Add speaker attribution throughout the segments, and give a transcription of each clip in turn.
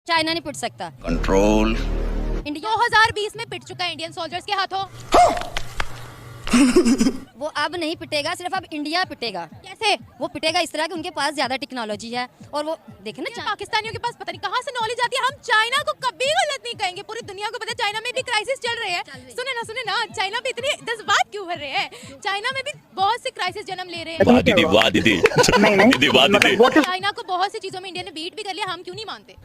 Speaker 1: China नहीं पिट सकता।
Speaker 2: Control.
Speaker 3: India 2020 में पिट चुका है इंडियन सोल्जर्स के हाथों।
Speaker 1: वो अब नहीं पिटेगा, सिर्फ अब इंडिया पिटेगा।
Speaker 3: कैसे?
Speaker 1: वो पिटेगा इस तरह कि उनके पास ज्यादा टेक्नोलॉजी है और वो देखे ना
Speaker 3: पाकिस्तानियों के पास पता नहीं कहाँ से नॉलेज आती है। हम चाइना को कभी गलत नहीं कहेंगे, पूरी दुनिया को पता है चाइना में भी क्राइसिस चल रहे हैं। सुने ना चाइना पे इतनी जज्बात क्यों भर रहे हैं? चाइना में भी बहुत से क्राइसिस जन्म ले रहे हैं। चाइना को बहुत सी चीजों में इंडिया ने बीट भी कर लिया, हम क्यों नहीं मानते?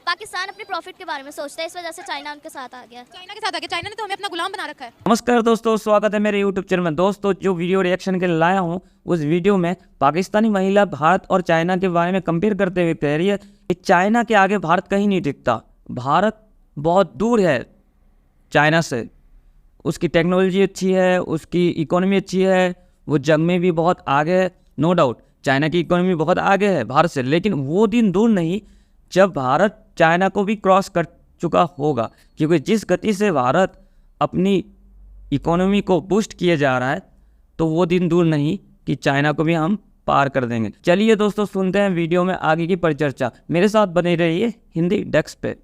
Speaker 4: पाकिस्तान अपने प्रॉफिट के बारे में सोचता है, इस वजह से चाइना उनके साथ आ गया।
Speaker 3: चाइना के साथ आके चाइना ने तो हमें अपना गुलाम बना रखा है।
Speaker 5: नमस्कार दोस्तों, स्वागत है मेरे YouTube चैनल में। दोस्तों जो वीडियो रिएक्शन के लिए लाया हूँ, उस वीडियो में पाकिस्तानी महिला भारत और चाइना के बारे में कंपेयर करते हुए कह रही है कि चाइना के आगे भारत कहीं नहीं टिकता। भारत बहुत दूर है चाइना से, उसकी टेक्नोलॉजी अच्छी है, उसकी इकोनॉमी अच्छी है, वो जंग में भी बहुत आगे है। नो डाउट चाइना की इकोनॉमी बहुत आगे है भारत से, लेकिन वो दिन दूर नहीं जब भारत चाइना को भी क्रॉस कर चुका होगा, क्योंकि जिस गति से भारत अपनी इकोनॉमी को बूस्ट किए जा रहा है, तो वो दिन दूर नहीं कि चाइना को भी हम पार कर देंगे। चलिए दोस्तों सुनते हैं वीडियो में आगे की परिचर्चा। मेरे साथ बने रहिए हिंदी डेस्क पे।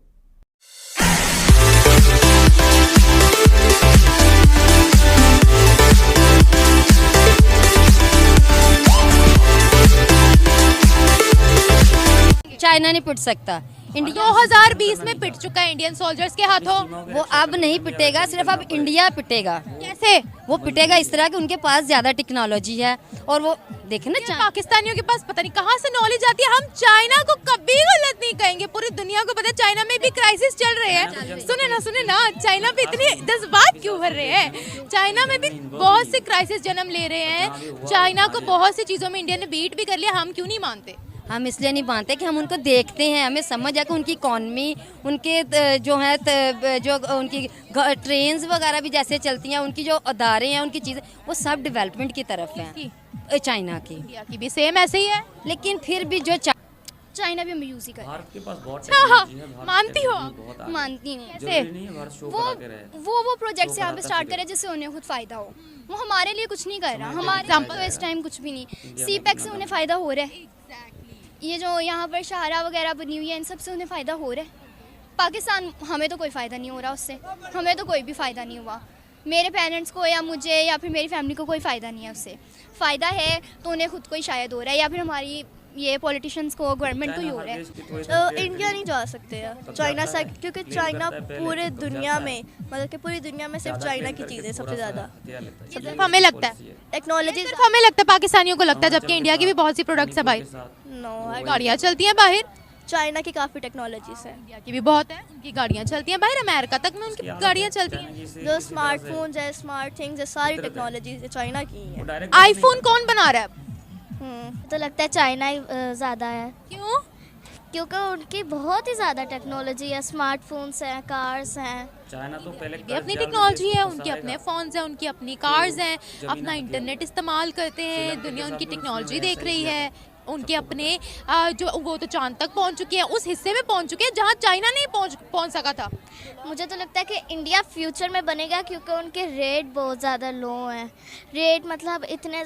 Speaker 1: चाइना नहीं पिट सकता।
Speaker 3: इंडिया 2020 में पिट चुका है इंडियन सोल्जर्स के हाथों।
Speaker 1: वो अब नहीं पिटेगा, सिर्फ अब इंडिया पिटेगा।
Speaker 3: कैसे?
Speaker 1: वो पिटेगा इस तरह कि उनके पास ज्यादा टेक्नोलॉजी है और वो देखे ना
Speaker 3: पाकिस्तानियों के पास पता नहीं कहाँ से नॉलेज आती है। हम चाइना को कभी गलत नहीं कहेंगे, पूरी दुनिया को पता है चाइना में भी क्राइसिस चल रहे हैं। सुने ना चाइना पे इतनी जज्बात क्यों भर रहे हैं? चाइना में भी बहुत से क्राइसिस जन्म ले रहे हैं। चाइना को बहुत सी चीजों में इंडिया ने बीट भी कर लिया, हम क्यों नहीं मानते?
Speaker 1: हम इसलिए नहीं मानते कि हम उनको देखते हैं, हमें समझ है कि उनकी इकॉनमी, उनके जो है जो उनकी ट्रेन्स वगैरह भी जैसे चलती हैं, उनकी जो अदारे हैं, उनकी चीज़ें, वो सब डेवलपमेंट की तरफ हैं। चाइना की
Speaker 3: इंडिया की भी सेम ऐसे ही है,
Speaker 1: लेकिन फिर भी जो
Speaker 4: चाइना भी हम यूज ही कर रहे हैं।
Speaker 5: भारत के पास बहुत
Speaker 3: मानती हो?
Speaker 4: मानती हूँ।
Speaker 3: कैसे?
Speaker 4: वो प्रोजेक्ट्स यहाँ पे स्टार्ट करे जिससे उन्हें खुद फायदा हो। वो हमारे लिए कुछ नहीं कर रहा, हमारे तो इस टाइम कुछ भी नहीं। सीपेक से उन्हें फायदा हो रहा है, ये जो यहाँ पर शाहरा वगैरह बनी हुई है, इन सब से उन्हें फ़ायदा हो रहा है। पाकिस्तान, हमें तो कोई फ़ायदा नहीं हो रहा उससे, हमें तो कोई भी फ़ायदा नहीं हुआ। मेरे पेरेंट्स को या मुझे या फिर मेरी फैमिली को कोई फ़ायदा नहीं है उससे। फ़ायदा है तो उन्हें खुद को ही शायद हो रहा है, या फिर हमारी ये पॉलिटिशियंस को, गवर्नमेंट को ही हो रहा है।
Speaker 6: इंडिया नहीं जा सकते हैं चाइना से, क्योंकि चाइना पूरे दुनिया में, मतलब कि पूरी दुनिया में सिर्फ चाइना की चीज़ें सबसे ज़्यादा
Speaker 3: सिर्फ हमें लगता है
Speaker 6: टेक्नोलॉजी।
Speaker 3: सिर्फ हमें लगता है, पाकिस्तानियों को लगता है, जबकि इंडिया की भी बहुत सी प्रोडक्ट्स है भाई।
Speaker 6: नो,
Speaker 3: गाड़ियाँ चलती हैं बाहर,
Speaker 6: चाइना की काफ़ी टेक्नोलॉजीज है।
Speaker 3: इंडिया की भी बहुत है, उनकी गाड़ियाँ चलती हैं बाहर, अमेरिका तक में उनकी गाड़ियाँ चलती हैं।
Speaker 6: जो स्मार्टफोन्स है, स्मार्ट थिंग्स है, सारी टेक्नोलॉजीज चाइना की है।
Speaker 3: आईफोन कौन बना रहा है?
Speaker 4: तो लगता है चाइना ही ज़्यादा है।
Speaker 3: क्यों?
Speaker 4: क्योंकि उनकी बहुत ही ज़्यादा टेक्नोलॉजी है, स्मार्टफोन्स हैं, कार्स हैं।
Speaker 5: चाइना तो पहले
Speaker 3: अपनी टेक्नोलॉजी है, उनके अपने फोन्स हैं, उनकी अपनी कार्स हैं, अपना इंटरनेट इस्तेमाल करते हैं, दुनिया उनकी टेक्नोलॉजी देख रही है। उनके अपने जो वो तो चांद तक पहुंच चुके हैं, उस हिस्से में पहुंच चुके हैं जहां चाइना नहीं पहुंच सका था।
Speaker 4: मुझे तो लगता है कि इंडिया फ्यूचर में बनेगा, क्योंकि उनके रेट बहुत ज़्यादा लो हैं। रेट मतलब इतने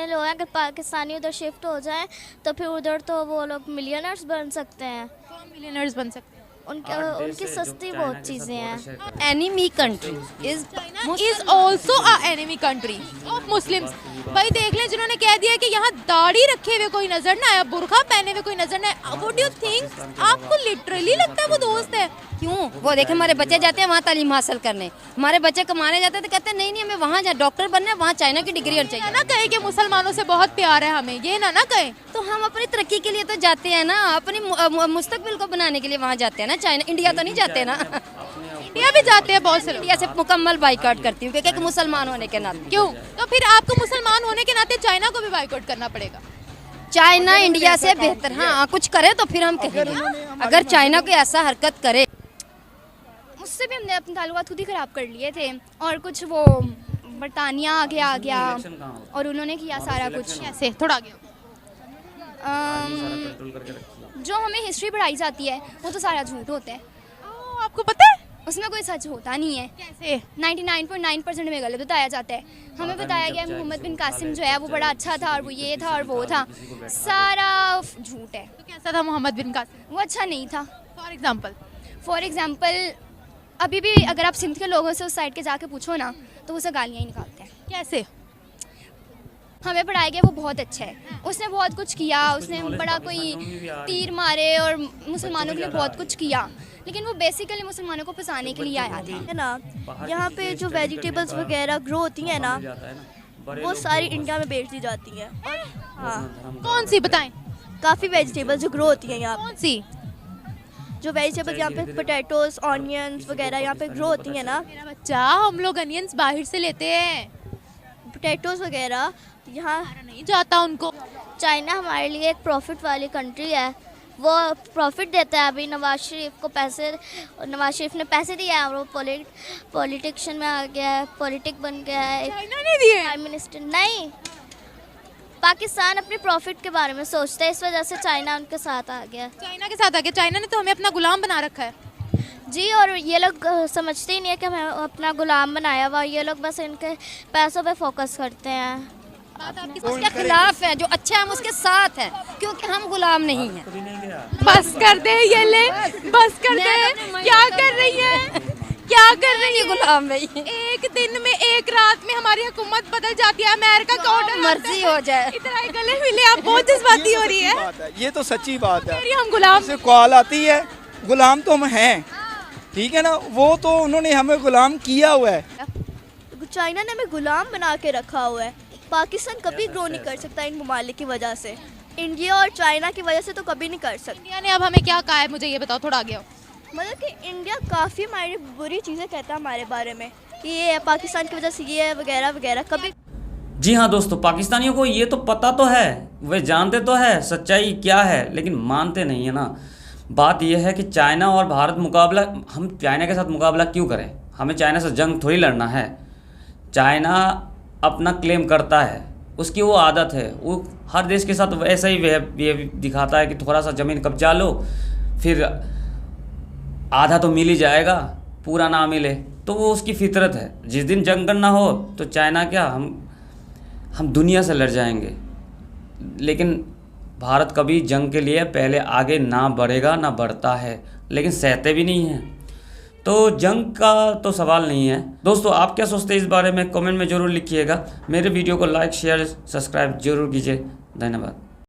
Speaker 4: लो हैं, अगर पाकिस्तानी उधर शिफ्ट हो जाए तो फिर उधर तो वो लोग मिलियनर्स बन सकते हैं।
Speaker 3: मिलियनर्स बन सकते हैं।
Speaker 4: उनकी सस्ती बहुत चीज़ें हैं।
Speaker 1: Enemy country
Speaker 3: is also a enemy country of Muslims. भाई देख लें, जिन्होंने कह दिया कि यहाँ दाढ़ी रखे हुए कोई नजर ना आए, बुर्का पहने हुए कोई नजर ना आए। What do you think? आपको लिटरली लगता है वो दोस्त है?
Speaker 1: क्यों? वो देखे हमारे बच्चे जाते हैं वहाँ तालीम हासिल करने, हमारे बच्चे कमाने जाते हैं तो कहते हैं नहीं हमें वहाँ जा डॉक्टर बनना है, वहाँ चाइना की डिग्री चाहिए।
Speaker 3: ना कहे कि मुसलमानों से बहुत प्यार है हमें, ये ना कहे।
Speaker 1: तो हम अपनी तरक्की के लिए तो जाते हैं ना, अपनी मुस्तकबिल को बनाने के लिए वहाँ जाते हैं ना। चाइना, इंडिया तो नहीं जाते ना।
Speaker 3: इंडिया भी जाते हैं बहुत से लोग।
Speaker 1: इंडिया से मुकम्मल बाइकआउट करती हूँ क्योंकि मुसलमान होने के नाते।
Speaker 3: क्यों? तो फिर आपको मुसलमान होने के नाते चाइना को भी बाइकआउट करना पड़ेगा।
Speaker 1: चाइना इंडिया से बेहतर, हाँ कुछ करे तो फिर हम कहेंगे। अगर चाइना कोई ऐसा हरकत करे,
Speaker 4: उससे भी हमने अपने ताल्लुकात खुद ही ख़राब कर लिए थे, और कुछ वो बरतानिया आगे आ गया और उन्होंने किया सारा कुछ।
Speaker 3: ऐसे थोड़ा आगे
Speaker 4: जो हमें हिस्ट्री पढ़ाई जाती है वो तो सारा झूठ होता है।
Speaker 3: आपको पता है
Speaker 4: उसमें कोई सच होता नहीं है।
Speaker 3: कैसे?
Speaker 4: 99.9% में गलत बताया जाता है। हमें बताया गया मोहम्मद बिन कासिम जो है वो बड़ा अच्छा था और वो ये था और वो था, सारा झूठ है।
Speaker 3: तो कैसा था मोहम्मद बिन कासिम?
Speaker 4: वो अच्छा नहीं था।
Speaker 3: फॉर
Speaker 4: फॉर एग्जाम्पल अभी भी अगर आप सिंध के लोगों से उस साइड के जाके पूछो ना तो वो सब गालियाँ ही निकालते हैं।
Speaker 3: कैसे?
Speaker 4: हमें पढ़ाया गया वो बहुत अच्छा है, उसने बहुत कुछ किया, उसने बड़ा कोई तीर मारे और मुसलमानों के लिए बहुत कुछ किया, लेकिन वो बेसिकली मुसलमानों को फंसाने के लिए आया था।
Speaker 6: है ना, यहाँ पे जो वेजिटेबल्स वगैरह ग्रो होती हैं ना, वो सारी इंडिया में बेच दी जाती हैं। और हाँ,
Speaker 3: कौन सी बताएं?
Speaker 6: काफ़ी वेजिटेबल्स जो ग्रो होती हैं यहाँ
Speaker 3: कौन सी?
Speaker 6: जो वेजिटेबल्स यहाँ पे पोटैटोज, ऑनियंस वगैरह यहाँ पे ग्रो होती हैं ना,
Speaker 3: मेरा बच्चा, हम लोग अनियंस बाहर से लेते हैं,
Speaker 6: पोटैटोज वगैरह यहाँ
Speaker 3: नहीं जाता उनको।
Speaker 2: चाइना हमारे लिए एक प्रॉफिट वाली कंट्री है, वो प्रॉफिट देता है। अभी नवाज शरीफ ने पैसे दिए हैं, वो पॉलिटिशियन में आ गया है, पॉलिटिक बन गया है,
Speaker 3: चाइना ने दिए?
Speaker 2: प्राइम मिनिस्टर नहीं, पाकिस्तान अपने प्रॉफिट के बारे में सोचता है, इस वजह से चाइना उनके साथ आ गया।
Speaker 3: चाइना के साथ आ गया? चाइना ने तो हमें अपना गुलाम बना रखा है
Speaker 2: जी, और ये लोग समझते ही नहीं है कि हमें अपना गुलाम बनाया हुआ, ये लोग बस इनके पैसों पे फोकस करते हैं।
Speaker 1: उसके खिलाफ है, जो अच्छा है हम उसके साथ हैं, क्योंकि हम गुलाम नहीं हैं।
Speaker 3: बस कर दे ये ले, बस कर दे। क्या कर रही है, क्या कर रही है?
Speaker 1: गुलाम नहीं,
Speaker 3: एक दिन में, एक रात में हमारी हुकूमत बदल जाती है, अमेरिका का ऑर्डर
Speaker 1: मर्जी हो जाए।
Speaker 3: इतना गले मिले, आप बहुत जज्बाती हो रही है।
Speaker 7: ये तो सच्ची बात है।
Speaker 3: हम गुलाम
Speaker 7: से कॉल आती है, गुलाम तो हम हैं, ठीक है ना, वो तो उन्होंने हमें गुलाम किया हुआ है।
Speaker 6: चाइना ने हमें गुलाम बना के रखा हुआ है। पाकिस्तान कभी ग्रो नहीं कर सकता इन ममालिक की वजह से, इंडिया और चाइना की वजह से तो कभी नहीं कर सकता।
Speaker 3: इंडिया ने अब हमें क्या कहा है, मुझे ये बताओ, थोड़ा आगे आओ।
Speaker 6: मतलब कि इंडिया काफ़ी हमारी बुरी चीज़ें कहता है हमारे बारे में कि ये है पाकिस्तान की वजह से ये है वगैरह वगैरह। कभी
Speaker 5: जी हाँ दोस्तों, पाकिस्तानियों को ये तो पता तो है, वे जानते तो है सच्चाई क्या है, लेकिन मानते नहीं है ना। बात यह है कि चाइना और भारत मुकाबला, हम चाइना के साथ मुकाबला क्यों करें? हमें चाइना से जंग थोड़ी लड़ना है। चाइना अपना क्लेम करता है, उसकी वो आदत है, वो हर देश के साथ वैसा ही बिहेव दिखाता है कि थोड़ा सा ज़मीन कब्जा लो, फिर आधा तो मिल ही जाएगा, पूरा ना मिले, तो वो उसकी फितरत है। जिस दिन जंग करना हो तो चाइना क्या, हम दुनिया से लड़ जाएंगे, लेकिन भारत कभी जंग के लिए पहले आगे ना बढ़ेगा, ना बढ़ता है, लेकिन सहते भी नहीं हैं। तो जंग का तो सवाल नहीं है। दोस्तों, आप क्या सोचते हैं इस बारे में कमेंट में ज़रूर लिखिएगा। मेरे वीडियो को लाइक, शेयर, सब्सक्राइब जरूर कीजिए। धन्यवाद।